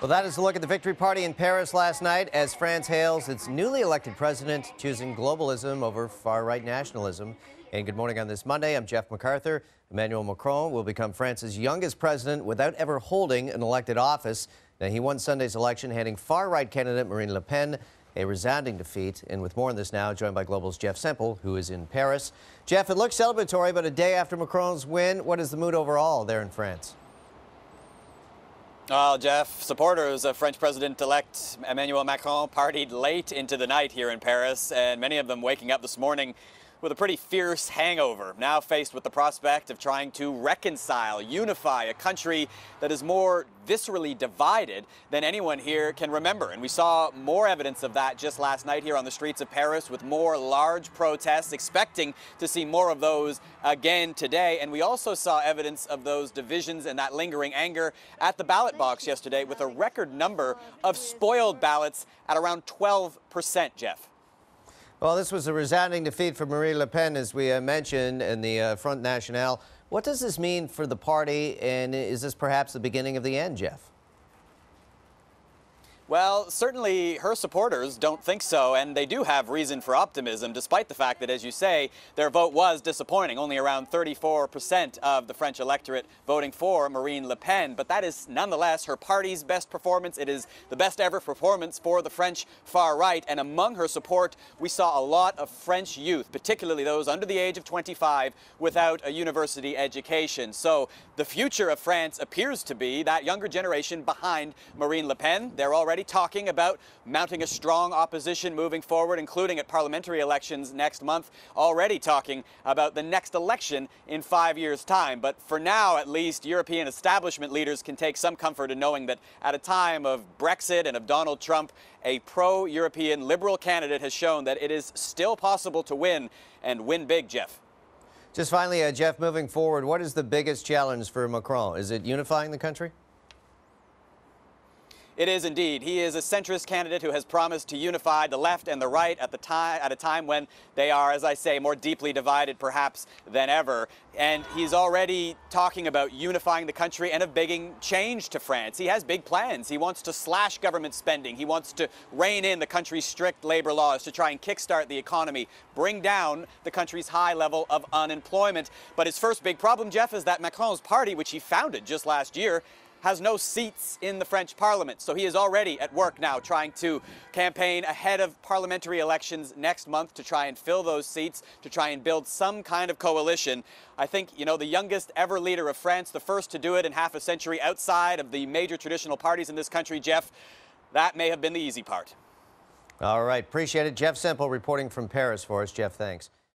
Well, that is a look at the victory party in Paris last night as France hails its newly elected president, choosing globalism over far-right nationalism. And good morning on this Monday. I'm Jeff MacArthur. Emmanuel Macron will become France's youngest president without ever holding an elected office. Now, he won Sunday's election, handing far-right candidate Marine Le Pen a resounding defeat. And with more on this now, joined by Global's Jeff Semple, who is in Paris. Jeff, it looks celebratory, but a day after Macron's win, what is the mood overall there in France? Well, Jeff, supporters of French President-elect Emmanuel Macron partied late into the night here in Paris, and many of them waking up this morning with a pretty fierce hangover, now faced with the prospect of trying to reconcile, unify a country that is more viscerally divided than anyone here can remember. And we saw more evidence of that just last night here on the streets of Paris with more large protests, expecting to see more of those again today. And we also saw evidence of those divisions and that lingering anger at the ballot box yesterday with a record number of spoiled ballots at around 12%, Jeff. Well, this was a resounding defeat for Marine Le Pen, as we mentioned, in the Front National. What does this mean for the party, and is this perhaps the beginning of the end, Jeff? Well, certainly her supporters don't think so, and they do have reason for optimism, despite the fact that, as you say, their vote was disappointing. Only around 34% of the French electorate voting for Marine Le Pen. But that is nonetheless her party's best performance. It is the best ever performance for the French far right. And among her support, we saw a lot of French youth, particularly those under the age of 25, without a university education. So the future of France appears to be that younger generation behind Marine Le Pen. They're already talking about mounting a strong opposition moving forward, including at parliamentary elections next month, already talking about the next election in 5 years' time. But for now, at least, European establishment leaders can take some comfort in knowing that at a time of Brexit and of Donald Trump, a pro-European liberal candidate has shown that it is still possible to win, and win big, Jeff. Just finally, Jeff, moving forward, what is the biggest challenge for Macron? Is it unifying the country? It is indeed. He is a centrist candidate who has promised to unify the left and the right at a time when they are, as I say, more deeply divided perhaps than ever. And he's already talking about unifying the country and of bringing change to France. He has big plans. He wants to slash government spending. He wants to rein in the country's strict labor laws to try and kickstart the economy, bring down the country's high level of unemployment. But his first big problem, Jeff, is that Macron's party, which he founded just last year, has no seats in the French parliament. So he is already at work now trying to campaign ahead of parliamentary elections next month to try and fill those seats, to try and build some kind of coalition. I think, the youngest ever leader of France, the first to do it in half a century outside of the major traditional parties in this country, Jeff, that may have been the easy part. All right. Appreciate it. Jeff Semple reporting from Paris for us. Jeff, thanks.